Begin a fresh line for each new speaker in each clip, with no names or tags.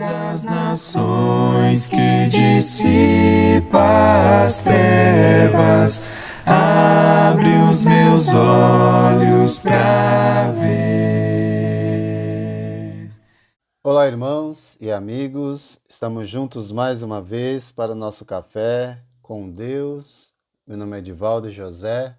das nações, que dissipa as trevas, abre os meus olhos para ver.
Olá, irmãos e amigos, estamos juntos mais uma vez para o nosso café com Deus. Meu nome é Edivaldo José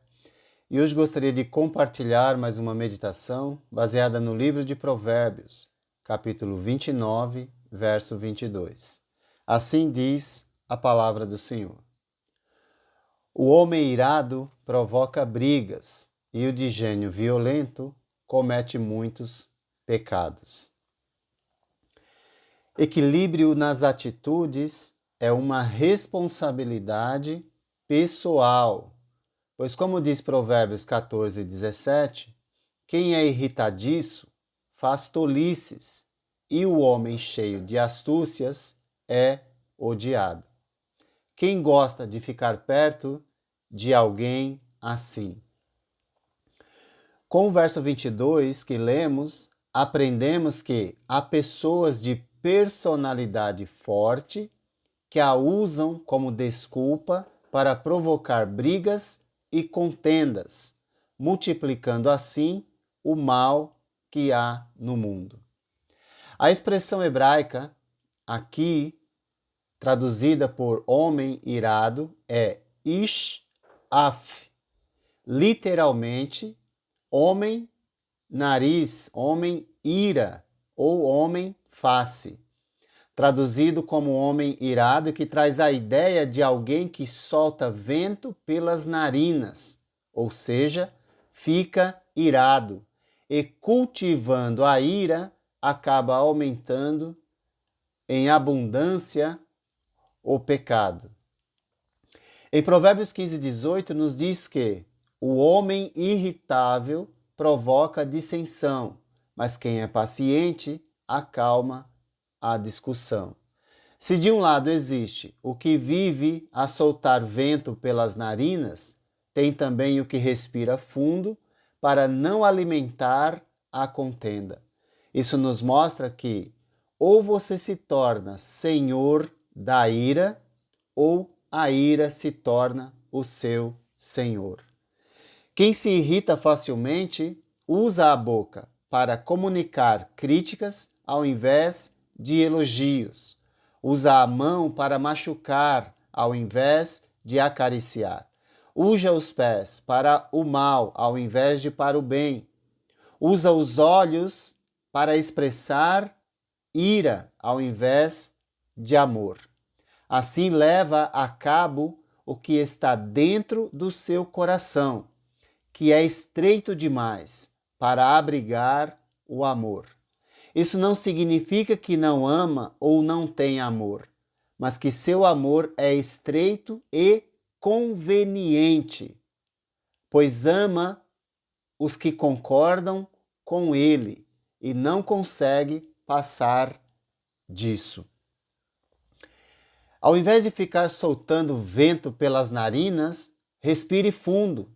e hoje gostaria de compartilhar mais uma meditação baseada no livro de Provérbios, capítulo 29, verso 22. Assim diz a palavra do Senhor: O homem irado provoca brigas e o de gênio violento comete muitos pecados. Equilíbrio nas atitudes é uma responsabilidade pessoal, pois, como diz Provérbios 14, 17, quem é irritadiço faz tolices, e o homem cheio de astúcias é odiado. Quem gosta de ficar perto de alguém assim? Com o verso 22 que lemos, aprendemos que há pessoas de personalidade forte que a usam como desculpa para provocar brigas e contendas, multiplicando assim o mal que há no mundo. A expressão hebraica aqui, traduzida por homem irado, é ish af, literalmente homem nariz, homem ira ou homem face, traduzido como homem irado, que traz a ideia de alguém que solta vento pelas narinas, ou seja, fica irado, e cultivando a ira acaba aumentando em abundância o pecado. Em Provérbios 15, 18 nos diz que o homem irritável provoca dissensão, mas quem é paciente acalma a discussão. Se de um lado existe o que vive a soltar vento pelas narinas, tem também o que respira fundo para não alimentar a contenda. Isso nos mostra que ou você se torna senhor da ira, ou a ira se torna o seu senhor. Quem se irrita facilmente usa a boca para comunicar críticas ao invés de elogios. Usa a mão para machucar ao invés de acariciar. Usa os pés para o mal ao invés de para o bem. Usa os olhos para expressar ira ao invés de amor. Assim leva a cabo o que está dentro do seu coração, que é estreito demais para abrigar o amor. Isso não significa que não ama ou não tem amor, mas que seu amor é estreito e conveniente, pois ama os que concordam com ele e não consegue passar disso. Ao invés de ficar soltando vento pelas narinas, respire fundo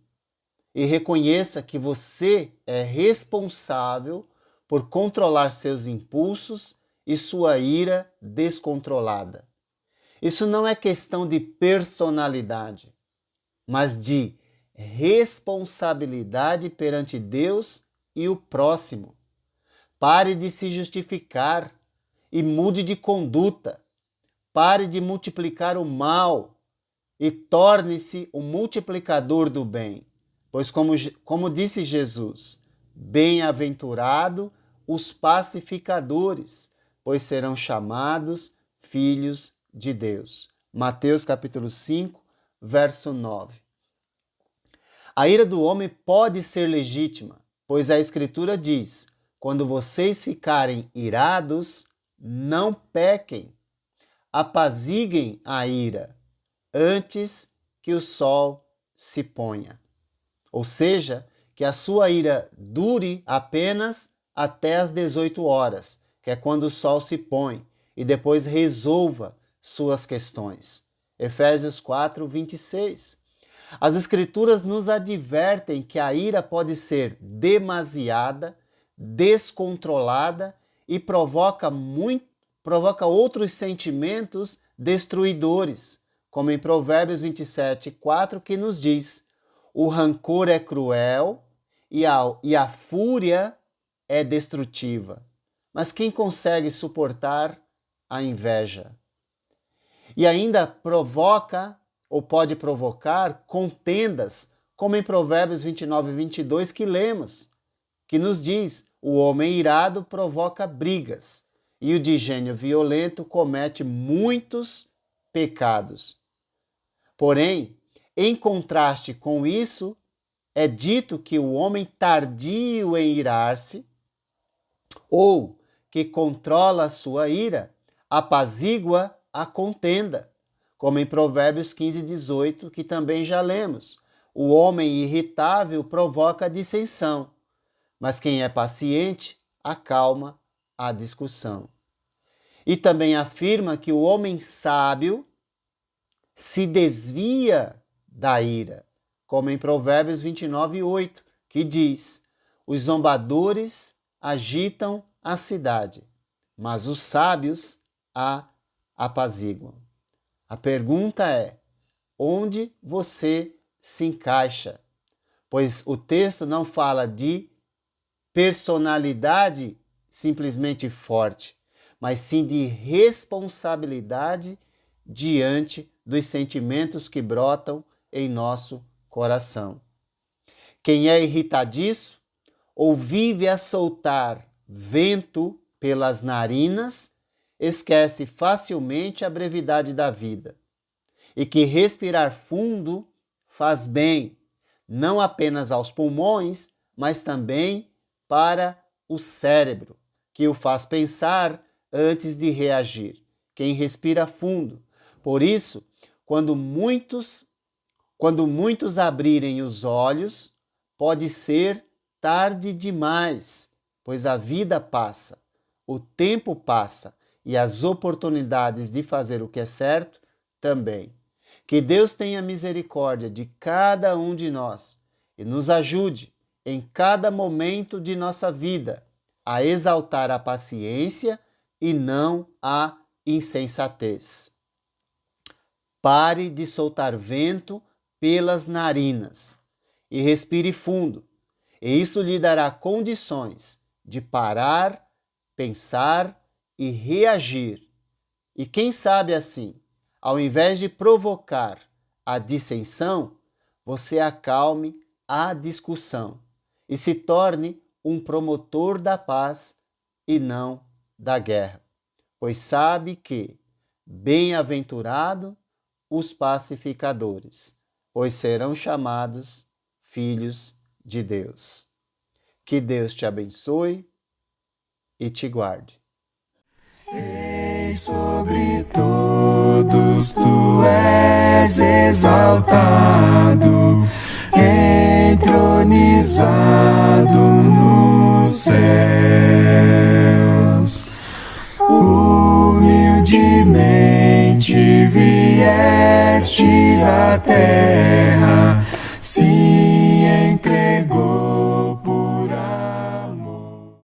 e reconheça que você é responsável por controlar seus impulsos e sua ira descontrolada. Isso não é questão de personalidade, mas de responsabilidade perante Deus e o próximo. Pare de se justificar e mude de conduta. Pare de multiplicar o mal e torne-se um multiplicador do bem. Pois como disse Jesus, bem-aventurado os pacificadores, pois serão chamados filhos de Deus. Mateus capítulo 5, verso 9. A ira do homem pode ser legítima, pois a Escritura diz: quando vocês ficarem irados, não pequem. Apaziguem a ira antes que o sol se ponha. Ou seja, que a sua ira dure apenas até as 18 horas, que é quando o sol se põe, e depois resolva suas questões. Efésios 4, 26. As Escrituras nos advertem que a ira pode ser demasiada, descontrolada e provoca provoca outros sentimentos destruidores, como em Provérbios 27:4, que nos diz: o rancor é cruel e a fúria é destrutiva. Mas quem consegue suportar a inveja? E ainda provoca ou pode provocar contendas, como em Provérbios 29:22 que lemos, que nos diz: o homem irado provoca brigas e o de gênio violento comete muitos pecados. Porém, em contraste com isso, é dito que o homem tardio em irar-se, ou que controla a sua ira, apazigua a contenda, como em Provérbios 15:18, que também já lemos. O homem irritável provoca dissensão, mas quem é paciente acalma a discussão. E também afirma que o homem sábio se desvia da ira, como em Provérbios 29:8, que diz: os zombadores agitam a cidade, mas os sábios a apaziguam. A pergunta é: onde você se encaixa? Pois o texto não fala de personalidade simplesmente forte, mas sim de responsabilidade diante dos sentimentos que brotam em nosso coração. Quem é irritadiço ou vive a soltar vento pelas narinas, esquece facilmente a brevidade da vida, e que respirar fundo faz bem, não apenas aos pulmões, mas também para o cérebro, que o faz pensar antes de reagir. Quem respira fundo. Por isso, quando muitos abrirem os olhos, pode ser tarde demais, pois a vida passa, o tempo passa e as oportunidades de fazer o que é certo também. Que Deus tenha misericórdia de cada um de nós e nos ajude em cada momento de nossa vida a exaltar a paciência e não a insensatez. Pare de soltar vento pelas narinas e respire fundo. E isso lhe dará condições de parar, pensar e reagir. E quem sabe assim, ao invés de provocar a dissensão, você acalme a discussão e se torne um promotor da paz e não da guerra. Pois sabe que bem-aventurado os pacificadores, pois serão chamados filhos de Deus. Que Deus te abençoe e te guarde.
Ei, sobre todos tu és exaltado, entronizado nos céus. Humildemente viestes à terra